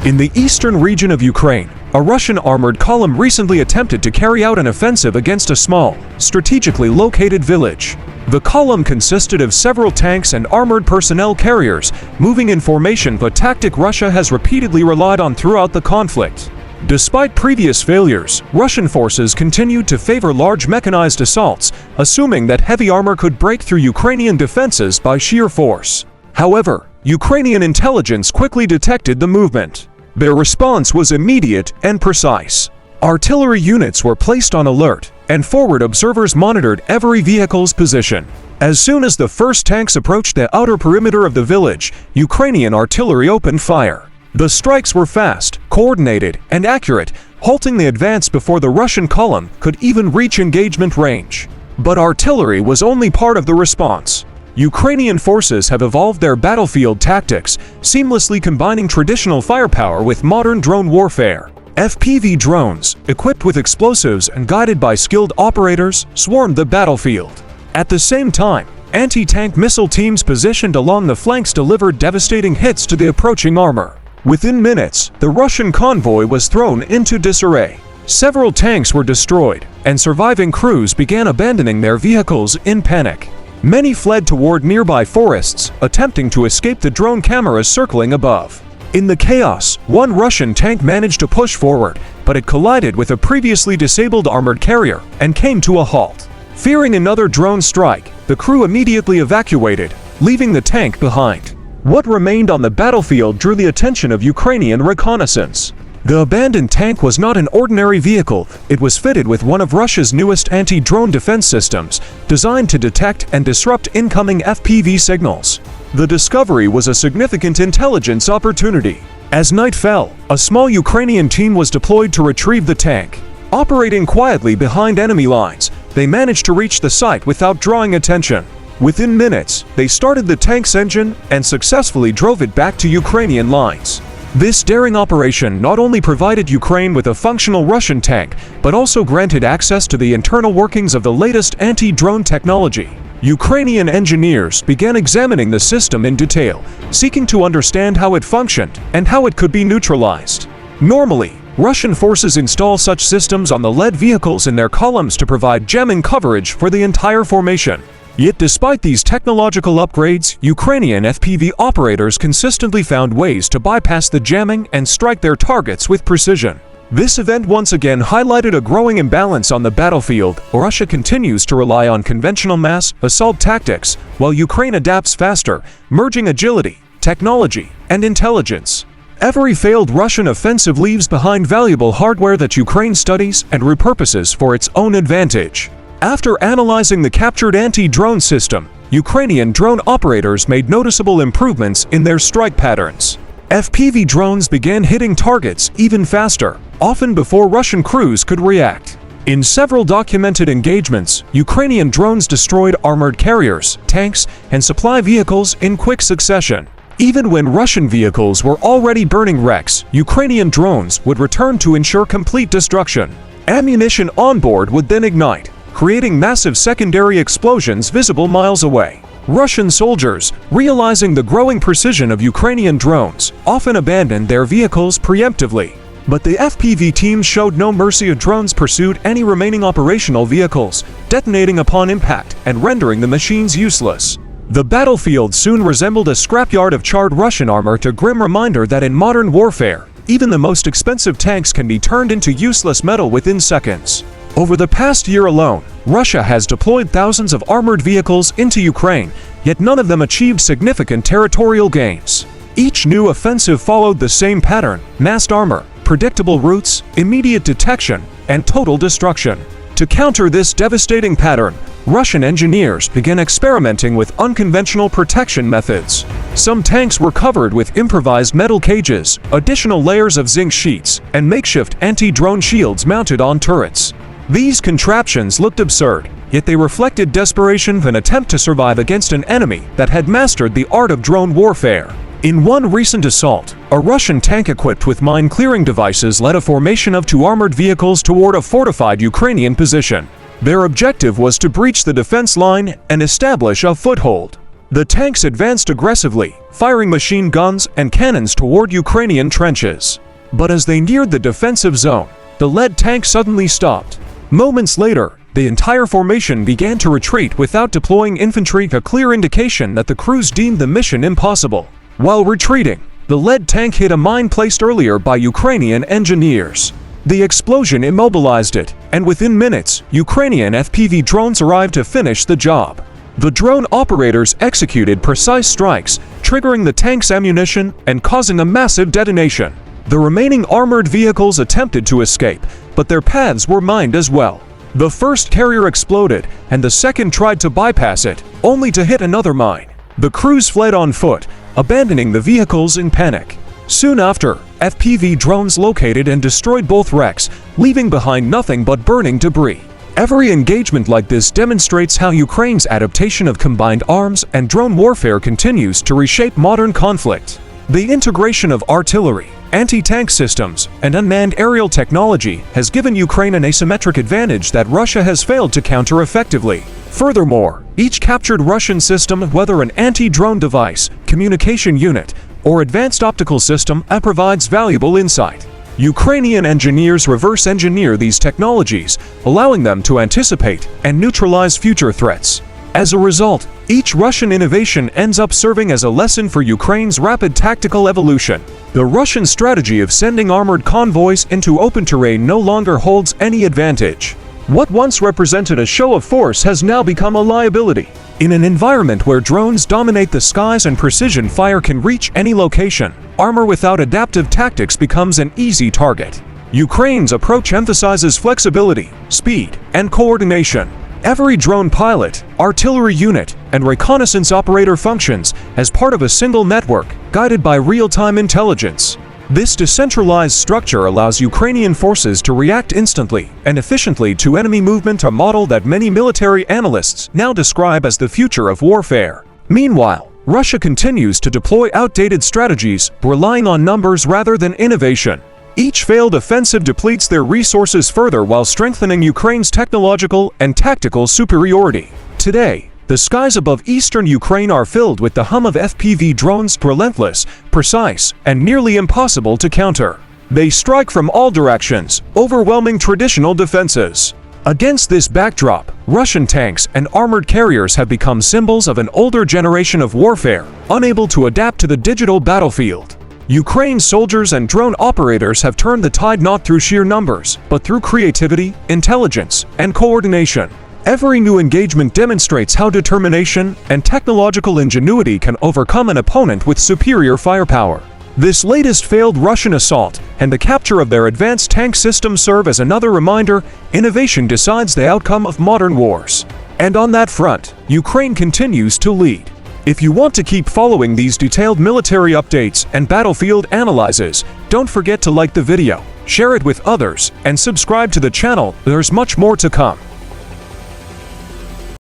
In the eastern region of Ukraine, a Russian armored column recently attempted to carry out an offensive against a small, strategically located village. The column consisted of several tanks and armored personnel carriers, moving in formation, a tactic Russia has repeatedly relied on throughout the conflict. Despite previous failures, Russian forces continued to favor large mechanized assaults, assuming that heavy armor could break through Ukrainian defenses by sheer force. However, Ukrainian intelligence quickly detected the movement. Their response was immediate and precise. Artillery units were placed on alert, and forward observers monitored every vehicle's position. As soon as the first tanks approached the outer perimeter of the village, Ukrainian artillery opened fire. The strikes were fast, coordinated, and accurate, halting the advance before the Russian column could even reach engagement range. But artillery was only part of the response. Ukrainian forces have evolved their battlefield tactics, seamlessly combining traditional firepower with modern drone warfare. FPV drones, equipped with explosives and guided by skilled operators, swarmed the battlefield. At the same time, anti-tank missile teams positioned along the flanks delivered devastating hits to the approaching armor. Within minutes, the Russian convoy was thrown into disarray. Several tanks were destroyed, and surviving crews began abandoning their vehicles in panic. Many fled toward nearby forests, attempting to escape the drone cameras circling above. In the chaos, one Russian tank managed to push forward, but it collided with a previously disabled armored carrier and came to a halt. Fearing another drone strike, the crew immediately evacuated, leaving the tank behind. What remained on the battlefield drew the attention of Ukrainian reconnaissance. The abandoned tank was not an ordinary vehicle, it was fitted with one of Russia's newest anti-drone defense systems, designed to detect and disrupt incoming FPV signals. The discovery was a significant intelligence opportunity. As night fell, a small Ukrainian team was deployed to retrieve the tank. Operating quietly behind enemy lines, they managed to reach the site without drawing attention. Within minutes, they started the tank's engine and successfully drove it back to Ukrainian lines. This daring operation not only provided Ukraine with a functional Russian tank, but also granted access to the internal workings of the latest anti-drone technology. Ukrainian engineers began examining the system in detail, seeking to understand how it functioned and how it could be neutralized. Normally, Russian forces install such systems on the lead vehicles in their columns to provide jamming coverage for the entire formation. Yet despite these technological upgrades, Ukrainian FPV operators consistently found ways to bypass the jamming and strike their targets with precision. This event once again highlighted a growing imbalance on the battlefield. Russia continues to rely on conventional mass assault tactics, while Ukraine adapts faster, merging agility, technology, and intelligence. Every failed Russian offensive leaves behind valuable hardware that Ukraine studies and repurposes for its own advantage. After analyzing the captured anti-drone system, Ukrainian drone operators made noticeable improvements in their strike patterns. FPV drones began hitting targets even faster, often before Russian crews could react. In several documented engagements, Ukrainian drones destroyed armored carriers, tanks, and supply vehicles in quick succession. Even when Russian vehicles were already burning wrecks, Ukrainian drones would return to ensure complete destruction. Ammunition on board would then ignite, creating massive secondary explosions visible miles away. Russian soldiers, realizing the growing precision of Ukrainian drones, often abandoned their vehicles preemptively. But the FPV teams showed no mercy. Drones pursued any remaining operational vehicles, detonating upon impact and rendering the machines useless. The battlefield soon resembled a scrapyard of charred Russian armor, a grim reminder that in modern warfare, even the most expensive tanks can be turned into useless metal within seconds. Over the past year alone, Russia has deployed thousands of armored vehicles into Ukraine, yet none of them achieved significant territorial gains. Each new offensive followed the same pattern: massed armor, predictable routes, immediate detection, and total destruction. To counter this devastating pattern, Russian engineers began experimenting with unconventional protection methods. Some tanks were covered with improvised metal cages, additional layers of zinc sheets, and makeshift anti-drone shields mounted on turrets. These contraptions looked absurd, yet they reflected desperation of an attempt to survive against an enemy that had mastered the art of drone warfare. In one recent assault, a Russian tank equipped with mine-clearing devices led a formation of 2 armored vehicles toward a fortified Ukrainian position. Their objective was to breach the defense line and establish a foothold. The tanks advanced aggressively, firing machine guns and cannons toward Ukrainian trenches. But as they neared the defensive zone, the lead tank suddenly stopped. Moments later, the entire formation began to retreat without deploying infantry, a clear indication that the crews deemed the mission impossible. While retreating, the lead tank hit a mine placed earlier by Ukrainian engineers. The explosion immobilized it, and within minutes, Ukrainian FPV drones arrived to finish the job. The drone operators executed precise strikes, triggering the tank's ammunition and causing a massive detonation. The remaining armored vehicles attempted to escape, but their paths were mined as well. The first carrier exploded, and the second tried to bypass it, only to hit another mine. The crews fled on foot, abandoning the vehicles in panic. Soon after, FPV drones located and destroyed both wrecks, leaving behind nothing but burning debris. Every engagement like this demonstrates how Ukraine's adaptation of combined arms and drone warfare continues to reshape modern conflict. The integration of artillery, anti-tank systems, and unmanned aerial technology has given Ukraine an asymmetric advantage that Russia has failed to counter effectively. Furthermore, each captured Russian system, whether an anti-drone device, communication unit, or advanced optical system, provides valuable insight. Ukrainian engineers reverse engineer these technologies, allowing them to anticipate and neutralize future threats. As a result, each Russian innovation ends up serving as a lesson for Ukraine's rapid tactical evolution. The Russian strategy of sending armored convoys into open terrain no longer holds any advantage. What once represented a show of force has now become a liability. In an environment where drones dominate the skies and precision fire can reach any location, armor without adaptive tactics becomes an easy target. Ukraine's approach emphasizes flexibility, speed, and coordination. Every drone pilot, artillery unit, and reconnaissance operator functions as part of a single network, guided by real-time intelligence. This decentralized structure allows Ukrainian forces to react instantly and efficiently to enemy movement, a model that many military analysts now describe as the future of warfare. Meanwhile, Russia continues to deploy outdated strategies, relying on numbers rather than innovation. Each failed offensive depletes their resources further while strengthening Ukraine's technological and tactical superiority. Today, the skies above eastern Ukraine are filled with the hum of FPV drones, relentless, precise, and nearly impossible to counter. They strike from all directions, overwhelming traditional defenses. Against this backdrop, Russian tanks and armored carriers have become symbols of an older generation of warfare, unable to adapt to the digital battlefield. Ukraine's soldiers and drone operators have turned the tide not through sheer numbers, but through creativity, intelligence, and coordination. Every new engagement demonstrates how determination and technological ingenuity can overcome an opponent with superior firepower. This latest failed Russian assault and the capture of their advanced tank system serve as another reminder: innovation decides the outcome of modern wars. And on that front, Ukraine continues to lead. If you want to keep following these detailed military updates and battlefield analyses, don't forget to like the video, share it with others, and subscribe to the channel. There's much more to come.